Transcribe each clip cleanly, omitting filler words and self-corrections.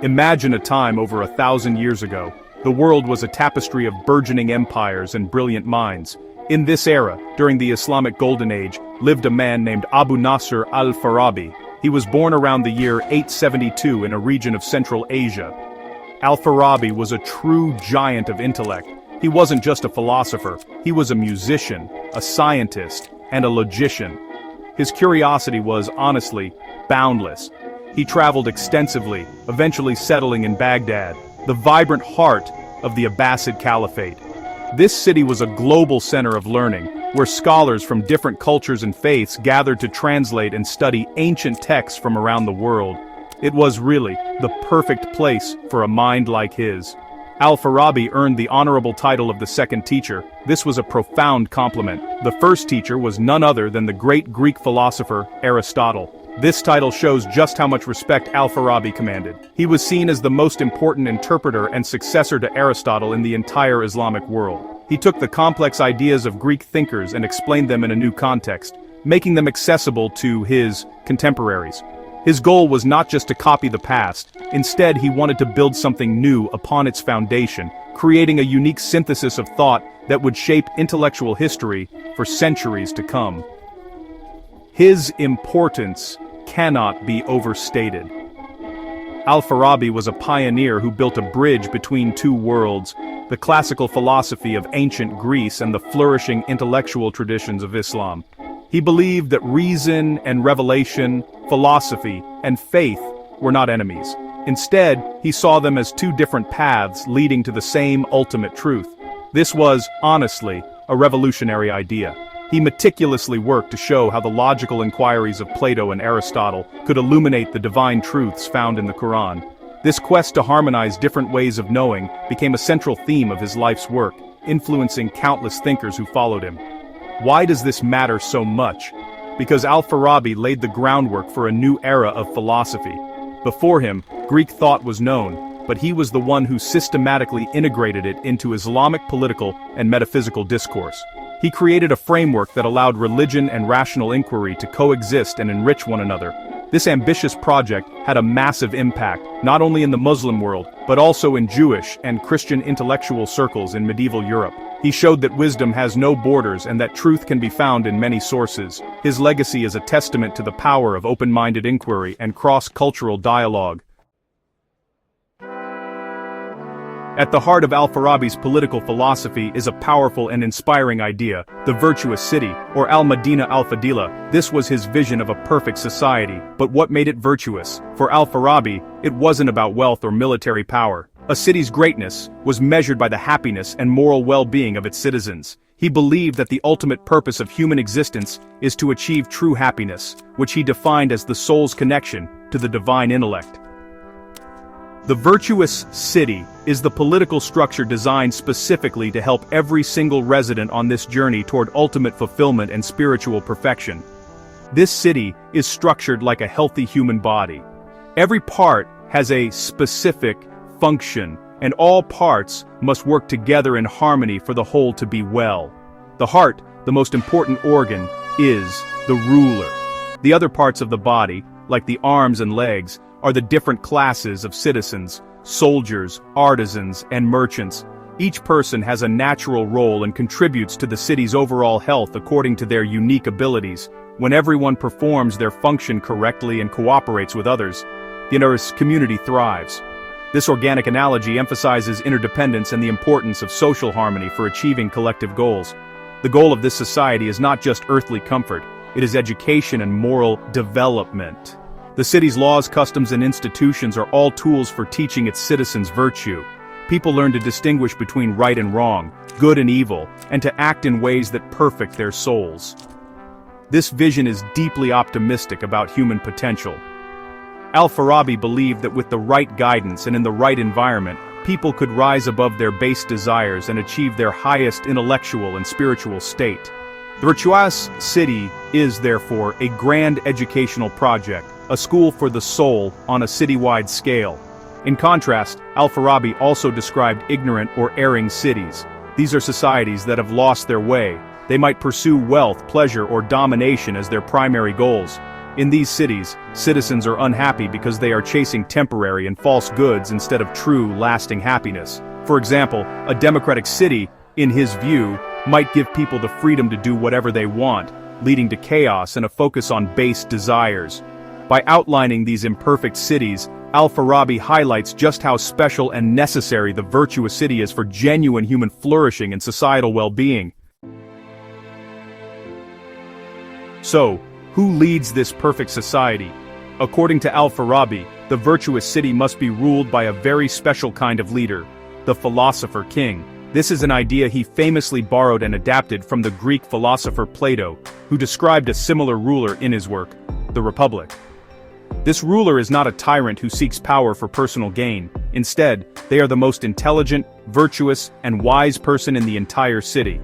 Imagine a time over 1,000 years ago. The world was a tapestry of burgeoning empires and brilliant minds. In this era, during the Islamic Golden Age, lived a man named Abu Nasr Al-Farabi. He was born around the year 872 in a region of Central Asia. Al-Farabi was a true giant of intellect. He wasn't just a philosopher, he was a musician, a scientist, and a logician. His curiosity was, honestly, boundless. He traveled extensively, eventually settling in Baghdad, the vibrant heart of the Abbasid Caliphate. This city was a global center of learning, where scholars from different cultures and faiths gathered to translate and study ancient texts from around the world. It was really the perfect place for a mind like his. Al-Farabi earned the honorable title of the second teacher. This was a profound compliment. The first teacher was none other than the great Greek philosopher Aristotle. This title shows just how much respect Al-Farabi commanded. He was seen as the most important interpreter and successor to Aristotle in the entire Islamic world. He took the complex ideas of Greek thinkers and explained them in a new context, making them accessible to his contemporaries. His goal was not just to copy the past, instead he wanted to build something new upon its foundation, creating a unique synthesis of thought that would shape intellectual history for centuries to come. His importance cannot be overstated. Al-Farabi was a pioneer who built a bridge between two worlds, the classical philosophy of ancient Greece and the flourishing intellectual traditions of Islam. He believed that reason and revelation, philosophy and faith were not enemies. Instead, he saw them as two different paths leading to the same ultimate truth. This was, honestly, a revolutionary idea. He meticulously worked to show how the logical inquiries of Plato and Aristotle could illuminate the divine truths found in the Quran. This quest to harmonize different ways of knowing became a central theme of his life's work, influencing countless thinkers who followed him. Why does this matter so much? Because Al-Farabi laid the groundwork for a new era of philosophy. Before him, Greek thought was known, but he was the one who systematically integrated it into Islamic political and metaphysical discourse. He created a framework that allowed religion and rational inquiry to coexist and enrich one another. This ambitious project had a massive impact, not only in the Muslim world, but also in Jewish and Christian intellectual circles in medieval Europe. He showed that wisdom has no borders and that truth can be found in many sources. His legacy is a testament to the power of open-minded inquiry and cross-cultural dialogue. At the heart of Al-Farabi's political philosophy is a powerful and inspiring idea, the virtuous city, or Al-Madina al-Fadila. This was his vision of a perfect society, but what made it virtuous? For Al-Farabi, it wasn't about wealth or military power. A city's greatness was measured by the happiness and moral well-being of its citizens. He believed that the ultimate purpose of human existence is to achieve true happiness, which he defined as the soul's connection to the divine intellect. The virtuous city is the political structure designed specifically to help every single resident on this journey toward ultimate fulfillment and spiritual perfection. This city is structured like a healthy human body. Every part has a specific function, and all parts must work together in harmony for the whole to be well. The heart, the most important organ, is the ruler. The other parts of the body, like the arms and legs, are the different classes of citizens, soldiers, artisans, and merchants. Each person has a natural role and contributes to the city's overall health according to their unique abilities. When everyone performs their function correctly and cooperates with others, the entire community thrives. This organic analogy emphasizes interdependence and the importance of social harmony for achieving collective goals. The goal of this society is not just earthly comfort, it is education and moral development. The city's laws, customs, and institutions are all tools for teaching its citizens virtue. People learn to distinguish between right and wrong, good and evil, and to act in ways that perfect their souls. This vision is deeply optimistic about human potential. Al-Farabi believed that with the right guidance and in the right environment, people could rise above their base desires and achieve their highest intellectual and spiritual state. The Virtuous city is, therefore, a grand educational project, a school for the soul on a citywide scale. In contrast, Al-Farabi also described ignorant or erring cities. These are societies that have lost their way. They might pursue wealth, pleasure, or domination as their primary goals. In these cities, citizens are unhappy because they are chasing temporary and false goods instead of true, lasting happiness. For example, a democratic city, in his view, might give people the freedom to do whatever they want, leading to chaos and a focus on base desires. By outlining these imperfect cities, Al-Farabi highlights just how special and necessary the virtuous city is for genuine human flourishing and societal well-being. So, who leads this perfect society? According to Al-Farabi, the virtuous city must be ruled by a very special kind of leader, the philosopher king. This is an idea he famously borrowed and adapted from the Greek philosopher Plato, who described a similar ruler in his work, The Republic. This ruler is not a tyrant who seeks power for personal gain. Instead, they are the most intelligent, virtuous, and wise person in the entire city.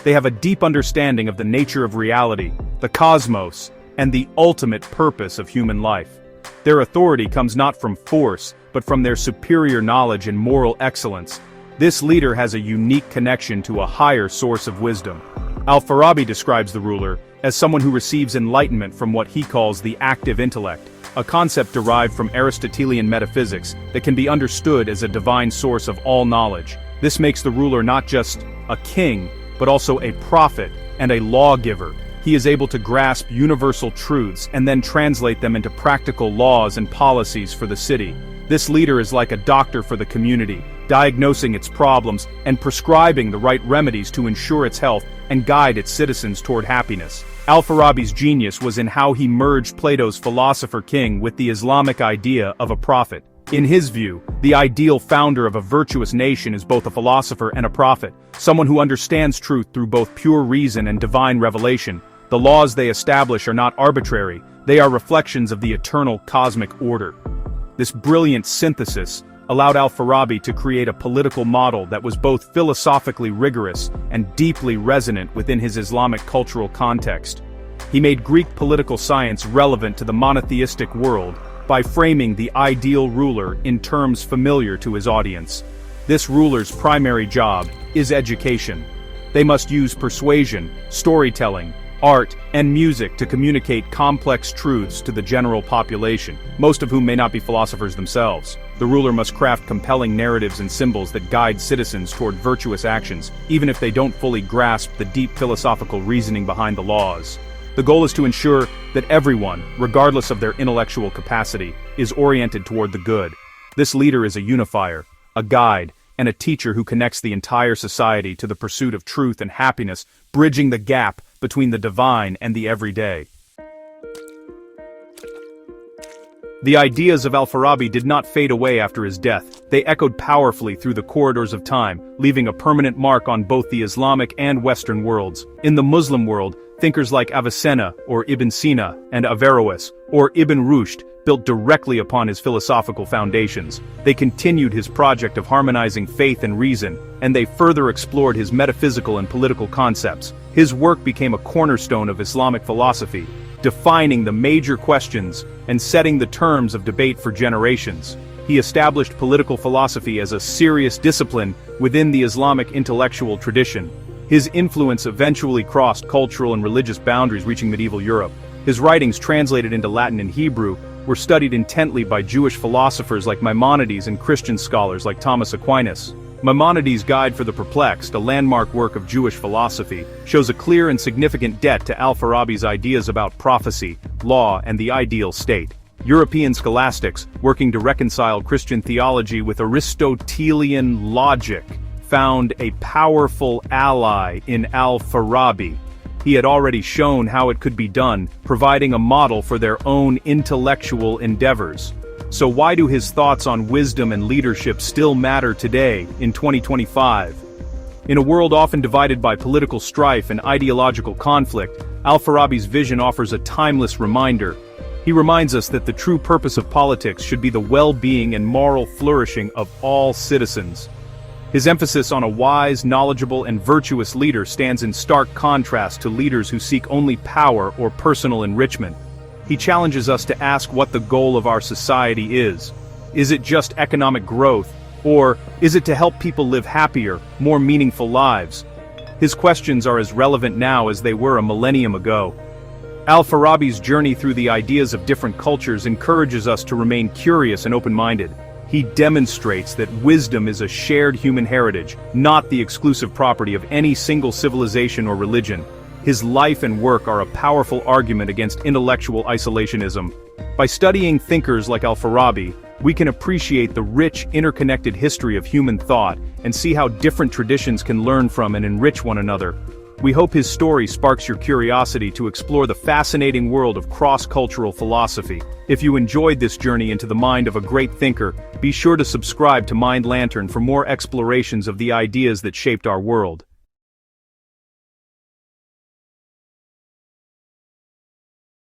They have a deep understanding of the nature of reality, the cosmos, and the ultimate purpose of human life. Their authority comes not from force, but from their superior knowledge and moral excellence. This leader has a unique connection to a higher source of wisdom. Al-Farabi describes the ruler as someone who receives enlightenment from what he calls the active intellect, a concept derived from Aristotelian metaphysics that can be understood as a divine source of all knowledge. This makes the ruler not just a king, but also a prophet and a lawgiver. He is able to grasp universal truths and then translate them into practical laws and policies for the city. This leader is like a doctor for the community, diagnosing its problems and prescribing the right remedies to ensure its health and guide its citizens toward happiness. Al-Farabi's genius was in how he merged Plato's philosopher king with the Islamic idea of a prophet. In his view, the ideal founder of a virtuous nation is both a philosopher and a prophet, someone who understands truth through both pure reason and divine revelation. The laws they establish are not arbitrary, they are reflections of the eternal cosmic order. This brilliant synthesis allowed Al-Farabi to create a political model that was both philosophically rigorous and deeply resonant within his Islamic cultural context. He made Greek political science relevant to the monotheistic world by framing the ideal ruler in terms familiar to his audience. This ruler's primary job is education. They must use persuasion, storytelling, art, and music to communicate complex truths to the general population, most of whom may not be philosophers themselves. The ruler must craft compelling narratives and symbols that guide citizens toward virtuous actions, even if they don't fully grasp the deep philosophical reasoning behind the laws. The goal is to ensure that everyone, regardless of their intellectual capacity, is oriented toward the good. This leader is a unifier, a guide, and a teacher who connects the entire society to the pursuit of truth and happiness, bridging the gap between the divine and the everyday. The ideas of Al-Farabi did not fade away after his death. They echoed powerfully through the corridors of time, leaving a permanent mark on both the Islamic and Western worlds. In the Muslim world, thinkers like Avicenna or Ibn Sina and Averroes or Ibn Rushd built directly upon his philosophical foundations. They continued his project of harmonizing faith and reason, and they further explored his metaphysical and political concepts. His work became a cornerstone of Islamic philosophy, defining the major questions and setting the terms of debate for generations. He established political philosophy as a serious discipline within the Islamic intellectual tradition. His influence eventually crossed cultural and religious boundaries, reaching medieval Europe. His writings, translated into Latin and Hebrew, were studied intently by Jewish philosophers like Maimonides and Christian scholars like Thomas Aquinas. Maimonides' Guide for the Perplexed, a landmark work of Jewish philosophy, shows a clear and significant debt to Al-Farabi's ideas about prophecy, law, and the ideal state. European scholastics, working to reconcile Christian theology with Aristotelian logic, found a powerful ally in Al-Farabi. He had already shown how it could be done, providing a model for their own intellectual endeavors. So why do his thoughts on wisdom and leadership still matter today, in 2025? In a world often divided by political strife and ideological conflict, Al-Farabi's vision offers a timeless reminder. He reminds us that the true purpose of politics should be the well-being and moral flourishing of all citizens. His emphasis on a wise, knowledgeable, and virtuous leader stands in stark contrast to leaders who seek only power or personal enrichment. He challenges us to ask what the goal of our society is. Is it just economic growth, or is it to help people live happier, more meaningful lives? His questions are as relevant now as they were a millennium ago. Al-Farabi's journey through the ideas of different cultures encourages us to remain curious and open-minded. He demonstrates that wisdom is a shared human heritage, not the exclusive property of any single civilization or religion. His life and work are a powerful argument against intellectual isolationism. By studying thinkers like Al-Farabi, we can appreciate the rich, interconnected history of human thought and see how different traditions can learn from and enrich one another. We hope his story sparks your curiosity to explore the fascinating world of cross-cultural philosophy. If you enjoyed this journey into the mind of a great thinker, be sure to subscribe to Mind Lantern for more explorations of the ideas that shaped our world.